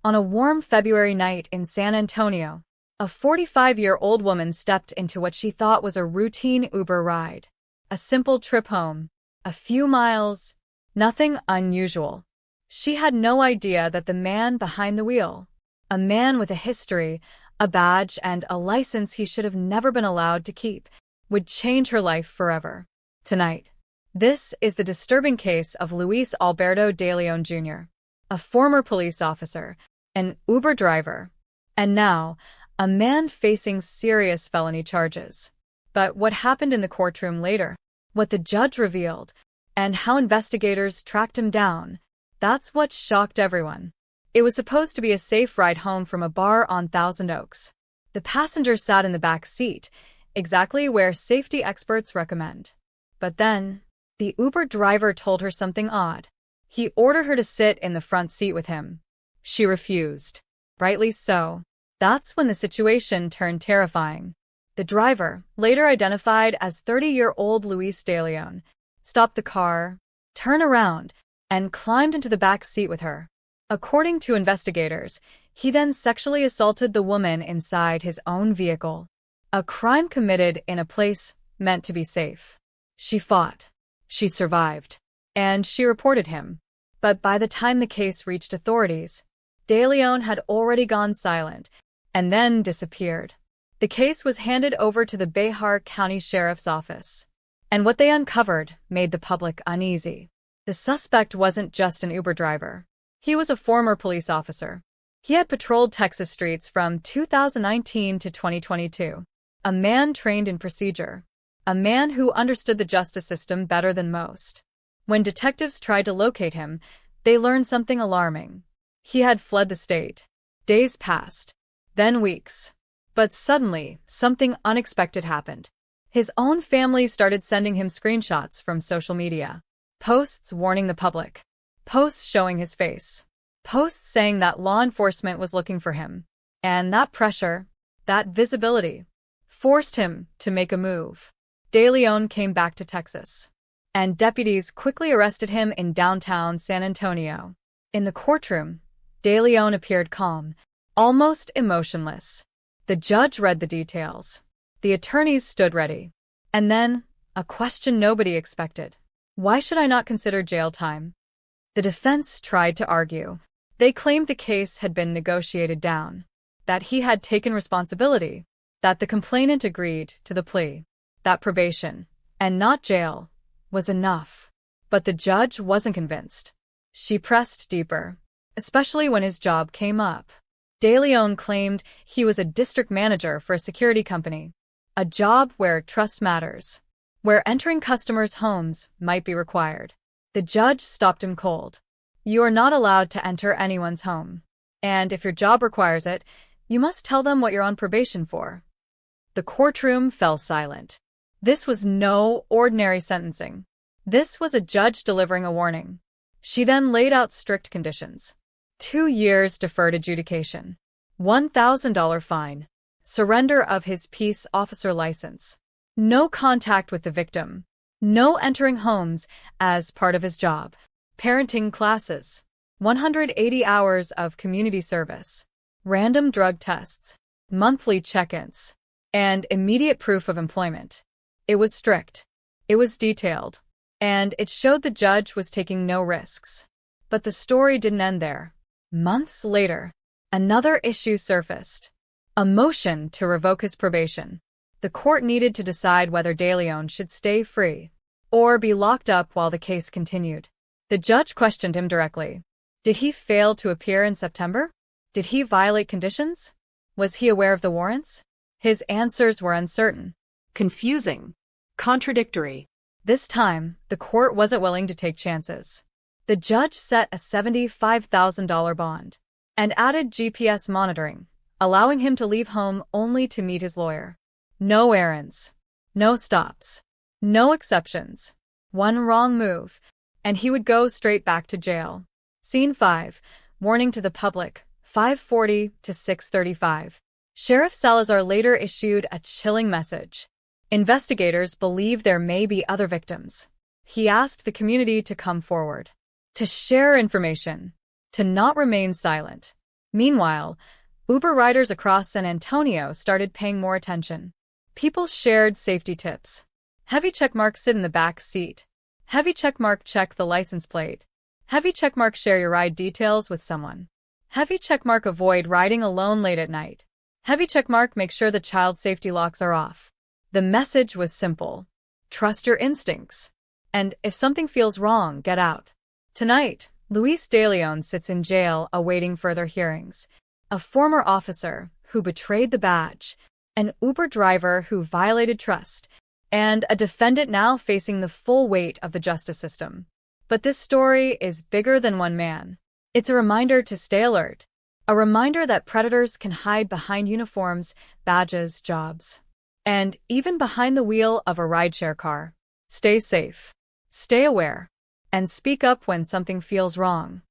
On a warm February night in San Antonio, a 45-year-old woman stepped into what she thought was a routine Uber ride. A simple trip home. A few miles. Nothing unusual. She had no idea that the man behind the wheel, a man with a history, a badge, and a license he should have never been allowed to keep, would change her life forever. Tonight, this is the disturbing case of Luis Alberto de Leon Jr., a former police officer, an Uber driver, and now a man facing serious felony charges. But what happened in the courtroom later, what the judge revealed, and how investigators tracked him down, that's what shocked everyone. It was supposed to be a safe ride home from a bar on Thousand Oaks. The passenger sat in the back seat, exactly where safety experts recommend. But then, the Uber driver told her something odd. He ordered her to sit in the front seat with him. She refused. Rightly so. That's when the situation turned terrifying. The driver, later identified as 30-year-old Luis de Leon, stopped the car, turned around, and climbed into the back seat with her. According to investigators, he then sexually assaulted the woman inside his own vehicle. A crime committed in a place meant to be safe. She fought. She survived. And she reported him. But by the time the case reached authorities, de Leon had already gone silent and then disappeared. The case was handed over to the Bexar County Sheriff's Office. And what they uncovered made the public uneasy. The suspect wasn't just an Uber driver. He was a former police officer. He had patrolled Texas streets from 2019 to 2022. A man trained in procedure. A man who understood the justice system better than most. When detectives tried to locate him, they learned something alarming. He had fled the state. Days passed. Then weeks. But suddenly, something unexpected happened. His own family started sending him screenshots from social media. Posts warning the public. Posts showing his face. Posts saying that law enforcement was looking for him. And that pressure, that visibility, forced him to make a move. De Leon came back to Texas. And deputies quickly arrested him in downtown San Antonio. In the courtroom, de Leon appeared calm, almost emotionless. The judge read the details. The attorneys stood ready. And then, a question nobody expected. Why should I not consider jail time? The defense tried to argue. They claimed the case had been negotiated down, that he had taken responsibility, that the complainant agreed to the plea, that probation, and not jail, was enough. But the judge wasn't convinced. She pressed deeper, especially when his job came up. De Leon claimed he was a district manager for a security company, a job where trust matters, where entering customers' homes might be required. The judge stopped him cold. You are not allowed to enter anyone's home. And if your job requires it, you must tell them what you're on probation for. The courtroom fell silent. This was no ordinary sentencing. This was a judge delivering a warning. She then laid out strict conditions. 2 years deferred adjudication. $1,000 fine. Surrender of his peace officer license. No contact with the victim. No entering homes as part of his job. Parenting classes. 180 hours of community service. Random drug tests. Monthly check-ins. And immediate proof of employment. It was strict. It was detailed. And it showed the judge was taking no risks. But the story didn't end there. Months later, another issue surfaced. A motion to revoke his probation. The court needed to decide whether De Leon should stay free or be locked up while the case continued. The judge questioned him directly. Did he fail to appear in September? Did he violate conditions? Was he aware of the warrants? His answers were uncertain. Confusing. Contradictory. This time, the court wasn't willing to take chances. The judge set a $75,000 bond and added GPS monitoring, allowing him to leave home only to meet his lawyer. No errands. No stops. No exceptions. One wrong move, and he would go straight back to jail. Scene 5. Warning to the public. 5:40 to 6:35. Sheriff Salazar later issued a chilling message. Investigators believe there may be other victims. He asked the community to come forward, to share information, to not remain silent. Meanwhile, Uber riders across San Antonio started paying more attention. People shared safety tips. Heavy checkmark sit in the back seat. Heavy checkmark check the license plate. Heavy checkmark share your ride details with someone. Heavy checkmark avoid riding alone late at night. Heavy checkmark make sure the child safety locks are off. The message was simple. Trust your instincts. And if something feels wrong, get out. Tonight, Luis De Leon sits in jail awaiting further hearings. A former officer who betrayed the badge, an Uber driver who violated trust, and a defendant now facing the full weight of the justice system. But this story is bigger than one man. It's a reminder to stay alert. A reminder that predators can hide behind uniforms, badges, jobs, and even behind the wheel of a rideshare car. Stay safe, stay aware, and speak up when something feels wrong.